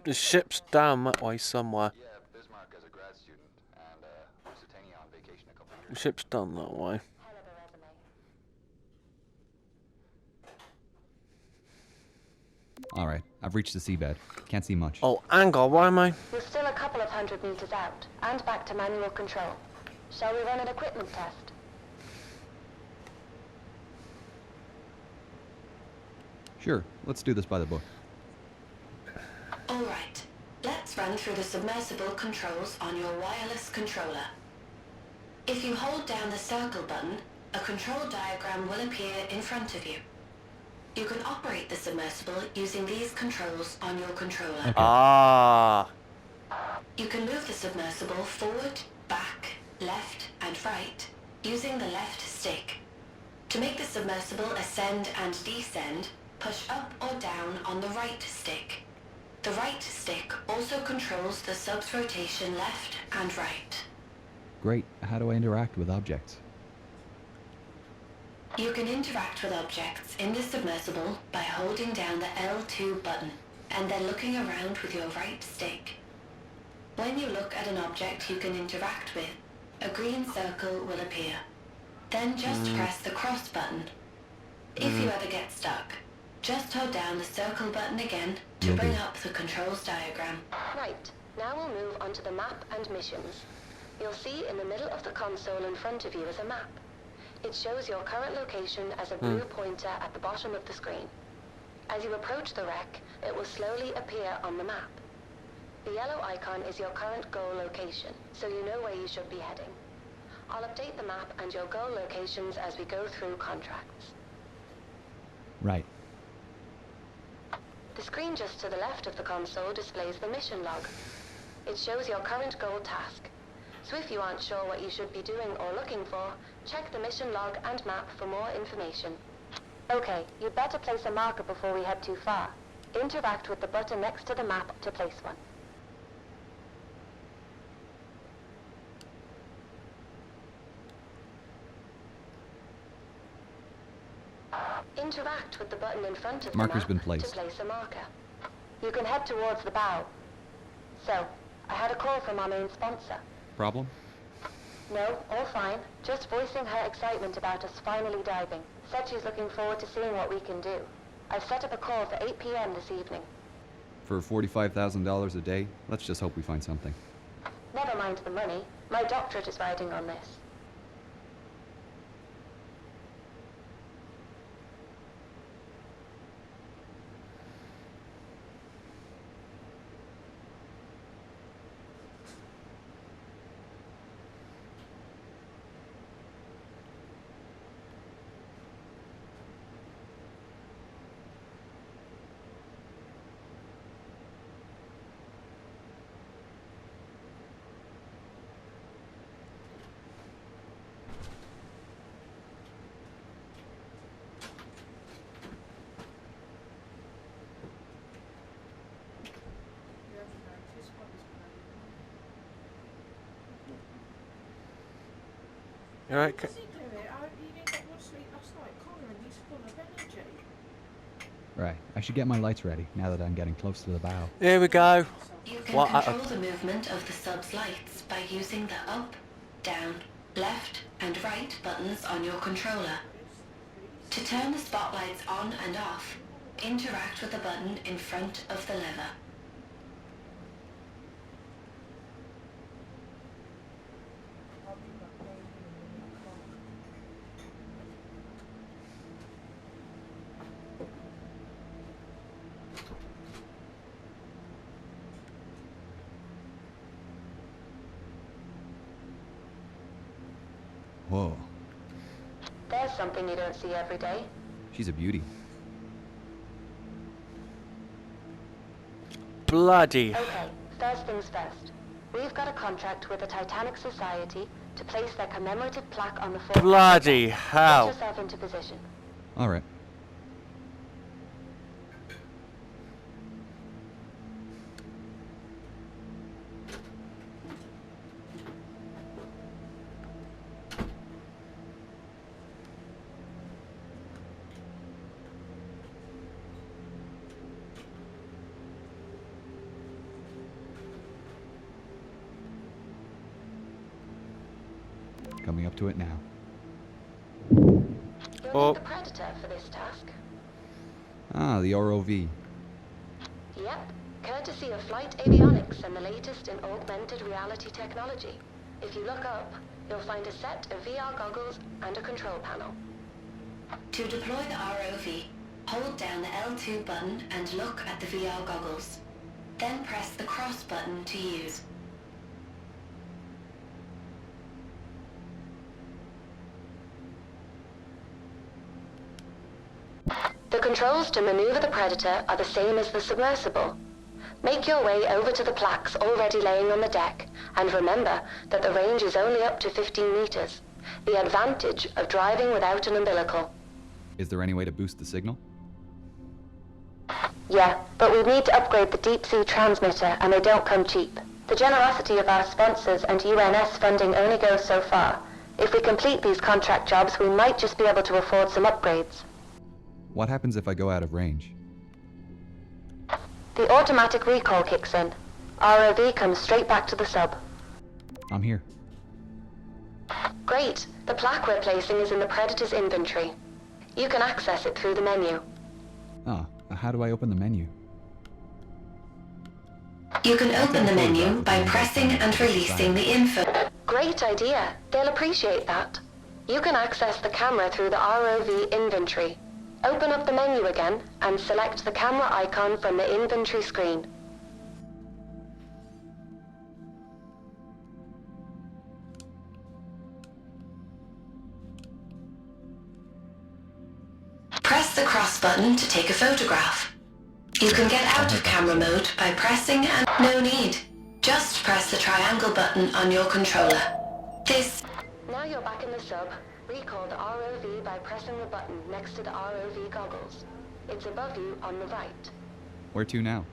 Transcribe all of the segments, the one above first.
The ship's down that way somewhere. The ship's down that way. Alright, I've reached the seabed. Can't see much. Oh, hang on, why am I? You're still a couple of 100 meters out, and back to manual control. Shall we run an equipment test? Sure, let's do this by the book. All right, let's run through the submersible controls on your wireless controller. If you hold down the circle button, a control diagram will appear in front of you. You can operate the submersible using these controls on your controller. Okay. Ah. You can move the submersible forward, back, left, and right using the left stick. To make the submersible ascend and descend, push up or down on the right stick. The right stick also controls the sub's rotation left and right. Great. How do I interact with objects? You can interact with objects in the submersible by holding down the L2 button and then looking around with your right stick. When you look at an object you can interact with, a green circle will appear. Then just press the cross button. If you ever get stuck, just hold down the circle button again to bring up the controls diagram. Right, now we'll move on to the map and missions. You'll see in the middle of the console in front of you is a map. It shows your current location as a blue pointer at the bottom of the screen. As you approach the wreck, it will slowly appear on the map. The yellow icon is your current goal location, so you know where you should be heading. I'll update the map and your goal locations as we go through contracts. Right. The screen just to the left of the console displays the mission log. It shows your current goal task. So if you aren't sure what you should be doing or looking for, check the mission log and map for more information. Okay, you'd better place a marker before we head too far. Interact with the button next to the map to place one. Interact with the button in front of Marker's the been map placed. to place a marker. You can head towards the bow. So, I had a call from our main sponsor. Problem? No, all fine. Just voicing her excitement about us finally diving. Said she's looking forward to seeing what we can do. I've set up a call for 8 p.m. this evening. For $45,000 a day? Let's just hope we find something. Never mind the money. My doctorate is riding on this. You alright? He didn't get much sleep last night, Connor, and he's full of energy. Right. I should get my lights ready now that I'm getting close to the bow. Here we go. You can What? control the movement of the sub's lights by using the up, down, left, and right buttons on your controller. To turn the spotlights on and off, interact with the button in front of the lever. Whoa. There's something you don't see every day. She's a beauty. Bloody. Okay, first things first. We've got a contract with the Titanic Society to place their commemorative plaque on the fore. Bloody Get hell. yourself into position. Alright. Coming up to it now. You'll Oh. need the Predator for this task. Ah, the ROV. Yep, courtesy of Flight Avionics and the latest in augmented reality technology. If you look up, you'll find a set of VR goggles and a control panel. To deploy the ROV, hold down the L2 button and look at the VR goggles. Then press the cross button to use. The controls to maneuver the Predator are the same as the submersible. Make your way over to the plaques already laying on the deck, and remember that the range is only up to 15 meters. The advantage of driving without an umbilical. Is there any way to boost the signal? Yeah, but we need to upgrade the deep-sea transmitter, and they don't come cheap. The generosity of our sponsors and UNS funding only goes so far. If we complete these contract jobs, we might just be able to afford some upgrades. What happens if I go out of range? The automatic recall kicks in. ROV comes straight back to the sub. I'm here. Great. The plaque we're placing is in the Predator's inventory. You can access it through the menu. Ah, how do I open the menu? You can open the menu by pressing and releasing the info. Great idea. They'll appreciate that. You can access the camera through the ROV inventory. Open up the menu again and select the camera icon from the inventory screen. Press the cross button to take a photograph. You can get out of camera mode by pressing and no need. Just press the triangle button on your controller. Now you're back in the sub. Recall the ROV by pressing the button next to the ROV goggles. It's above you on the right. Where to now?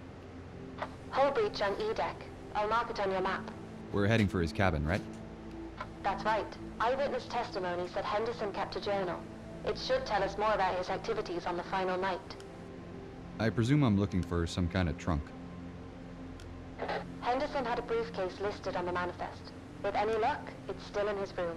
Hull breach on E-deck. I'll mark it on your map. We're heading for his cabin, right? That's right. Eyewitness testimony said Henderson kept a journal. It should tell us more about his activities on the final night. I presume I'm looking for some kind of trunk. Henderson had a briefcase listed on the manifest. With any luck, it's still in his room.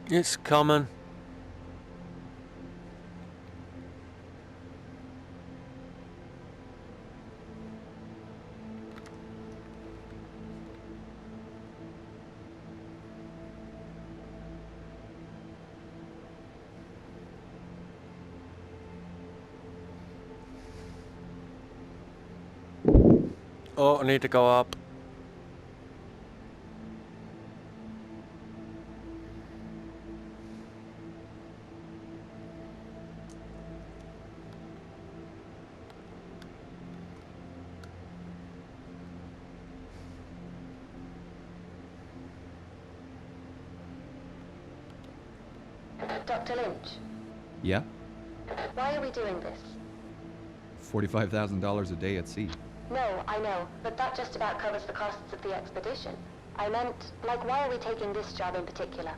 It's coming. Oh, I need to go up. Dr. Lynch, Yeah? why are we doing this? $45,000 a day at sea. No, I know, but that just about covers the costs of the expedition. I meant, like, why are we taking this job in particular?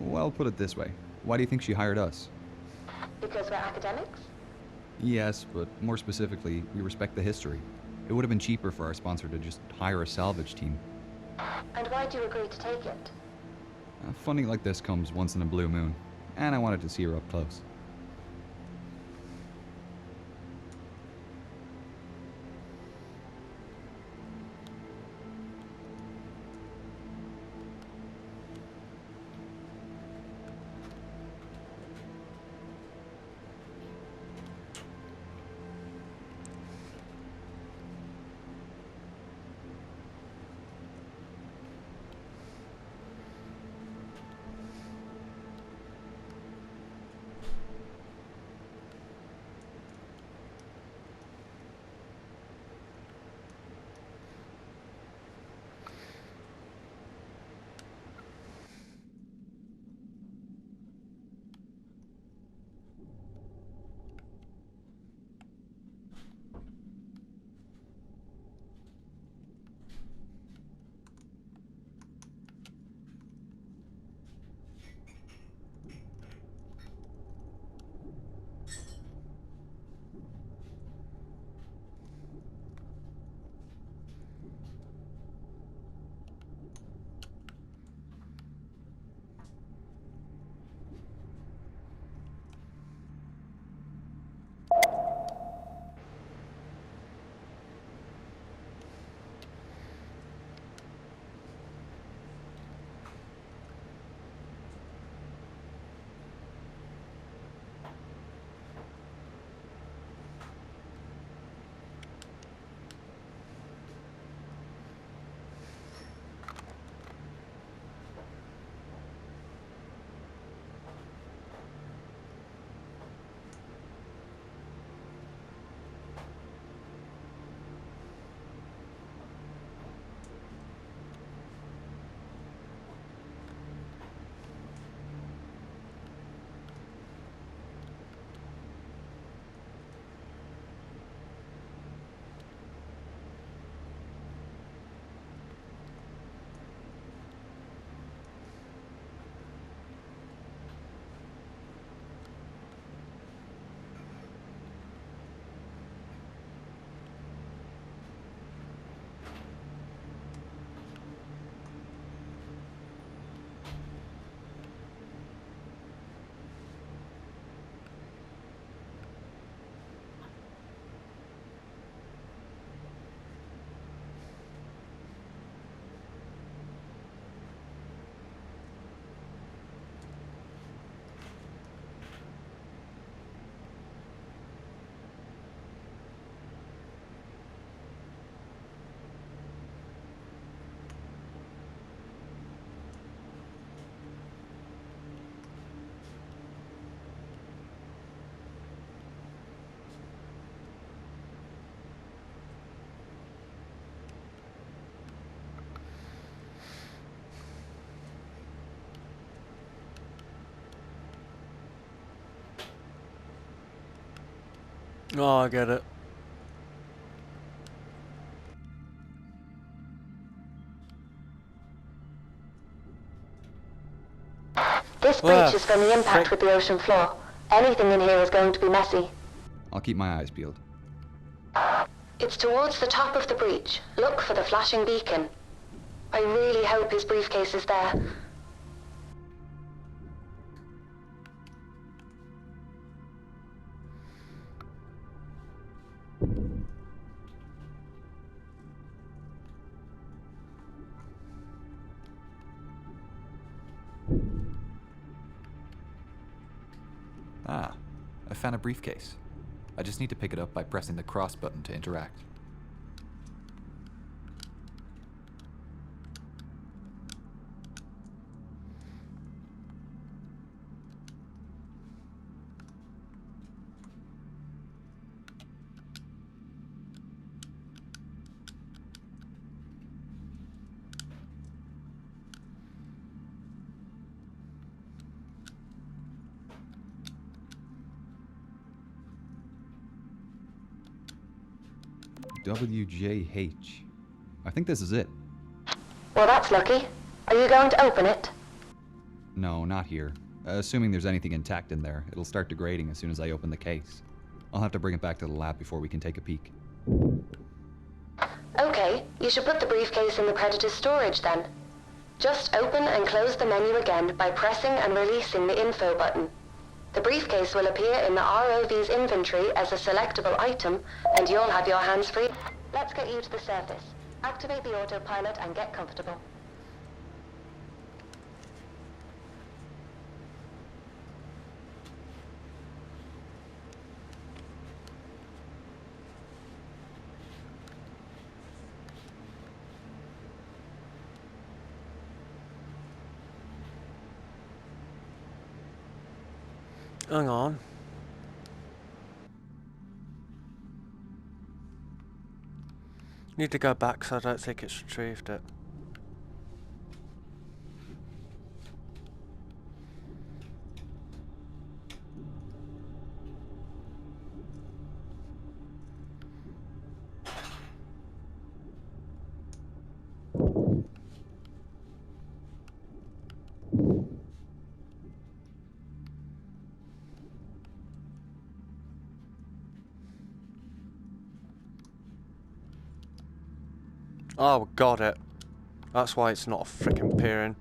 Well, put it this way. Why do you think she hired us? Because we're academics? Yes, but more specifically, we respect the history. It It would have been cheaper for our sponsor to just hire a salvage team. And why'd you agree to take it? Funding like this comes once in a blue moon, and I wanted to see her up close. Oh, I get it. This breach is from the impact with the ocean floor. Anything in here is going to be messy. I'll keep my eyes peeled. It's towards the top of the breach. Look for the flashing beacon. I really hope his briefcase is there. Ah, I found a briefcase. I just need to pick it up by pressing the cross button to interact. WJH. I think this is it. Well, that's lucky. Are you going to open it? No, not here. Assuming there's anything intact in there, it'll start degrading as soon as I open the case. I'll have to bring it back to the lab before we can take a peek. Okay, you should put the briefcase in the Predator's storage then. Just open and close the menu again by pressing and releasing the info button. The briefcase will appear in the ROV's inventory as a selectable item, and you'll have your hands free. Let's get you to the surface. Activate the autopilot and get comfortable. Hang on. Need to go back, so I don't think it's retrieved it. Oh, got it. That's why it's not freaking appearing.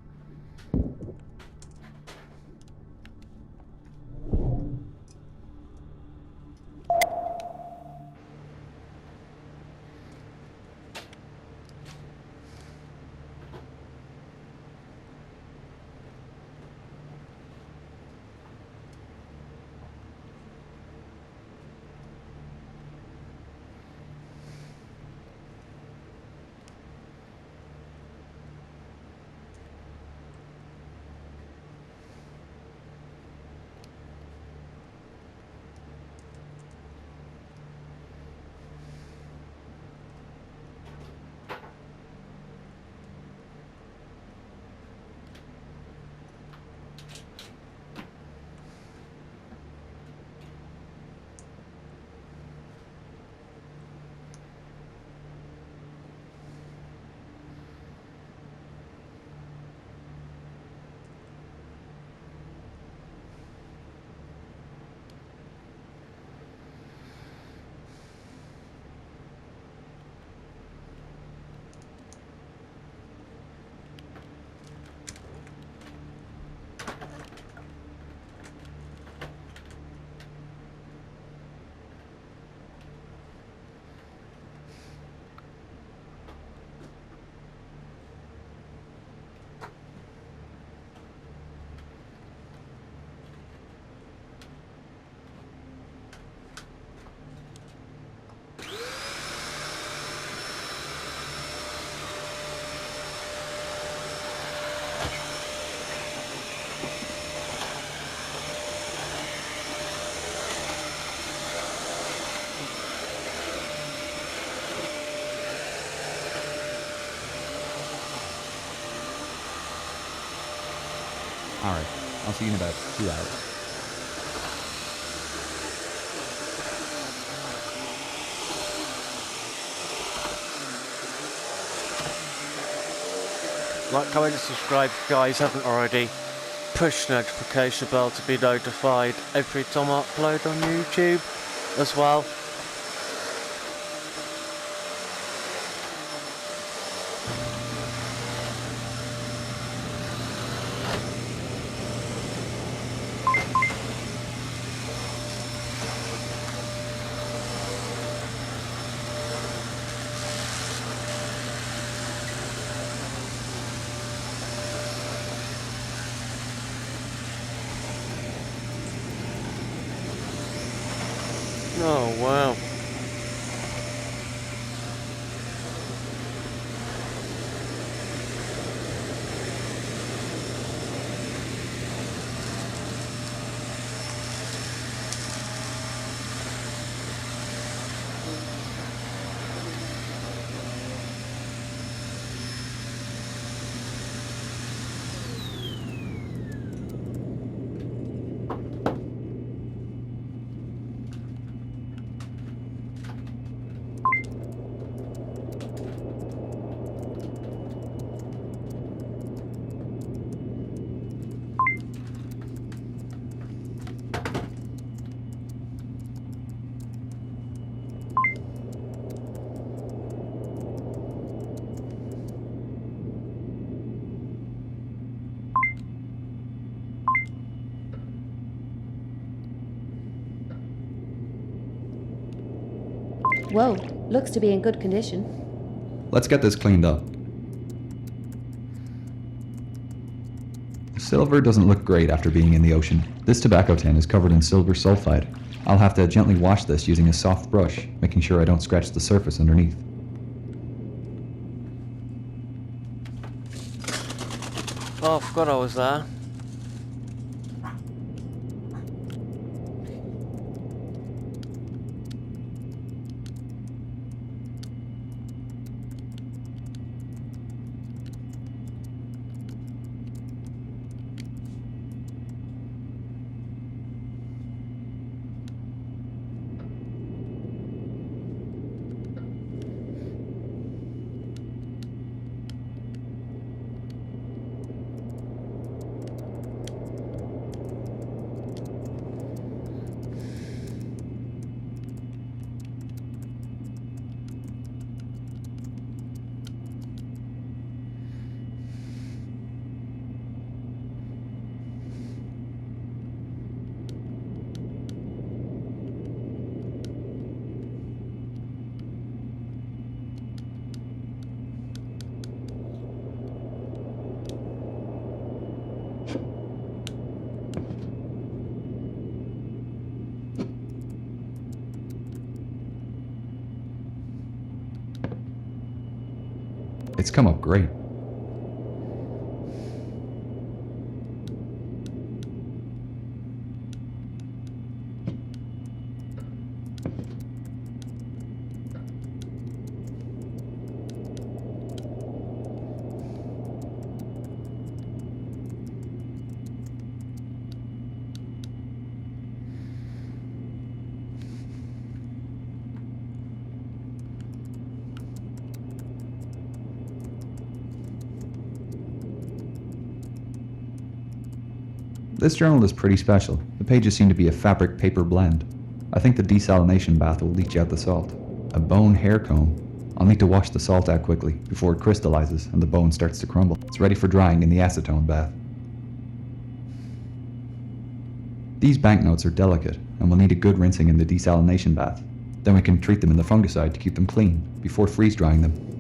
Alright, I'll see you in about 2 hours. Like, comment, and subscribe if you guys haven't already. Push the notification bell to be notified every time I upload on YouTube as well. Oh, wow. Whoa, looks to be in good condition. Let's get this cleaned up. Silver doesn't look great after being in the ocean. This tobacco tin is covered in silver sulfide. I'll have to gently wash this using a soft brush, making sure I don't scratch the surface underneath. Oh, I forgot I was there. It's come up great. This journal is pretty special. The pages seem to be a fabric paper blend. I think the desalination bath will leach out the salt. A bone hair comb. I'll need to wash the salt out quickly before it crystallizes and the bone starts to crumble. It's ready for drying in the acetone bath. These banknotes are delicate and will need a good rinsing in the desalination bath. Then we can treat them in the fungicide to keep them clean before freeze drying them.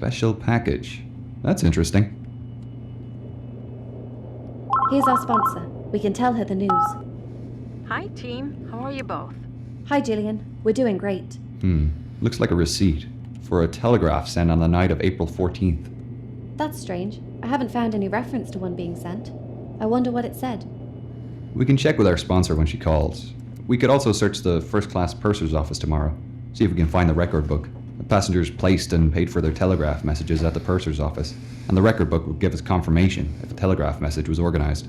Special package. That's interesting. Here's our sponsor. We can tell her the news. Hi, team. How are you both? Hi, Gillian. We're doing great. Looks like a receipt for a telegraph sent on the night of April 14th. That's strange. I haven't found any reference to one being sent. I wonder what it said. We can check with our sponsor when she calls. We could also search the first-class purser's office tomorrow, see if we can find the record book. The passengers placed and paid for their telegraph messages at the purser's office, and the record book would give us confirmation if a telegraph message was organized.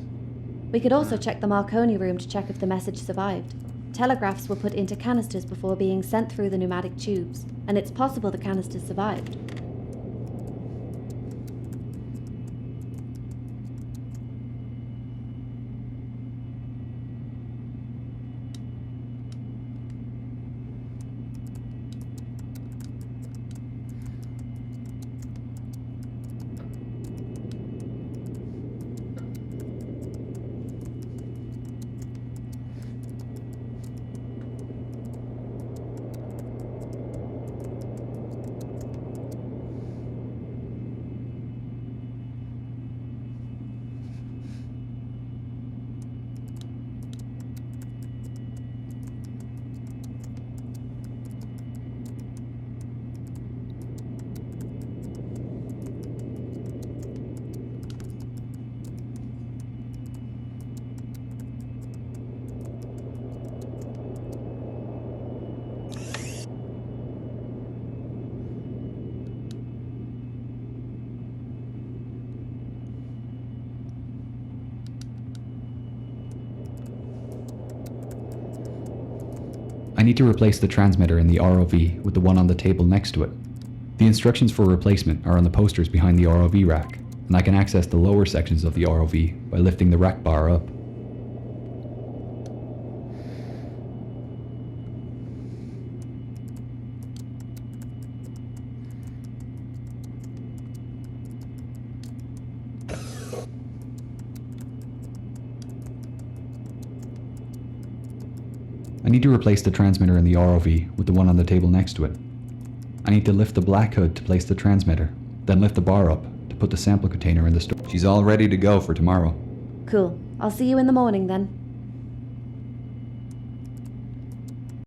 We could also check the Marconi room to check if the message survived. Telegraphs were put into canisters before being sent through the pneumatic tubes, and it's possible the canisters survived. I need to replace the transmitter in the ROV with the one on the table next to it. The instructions for replacement are on the posters behind the ROV rack, and I can access the lower sections of the ROV by lifting the rack bar up. I need to replace the transmitter in the ROV with the one on the table next to it. I need to lift the black hood to place the transmitter, then lift the bar up to put the sample container in the store. She's all ready to go for tomorrow. Cool. I'll see you in the morning then.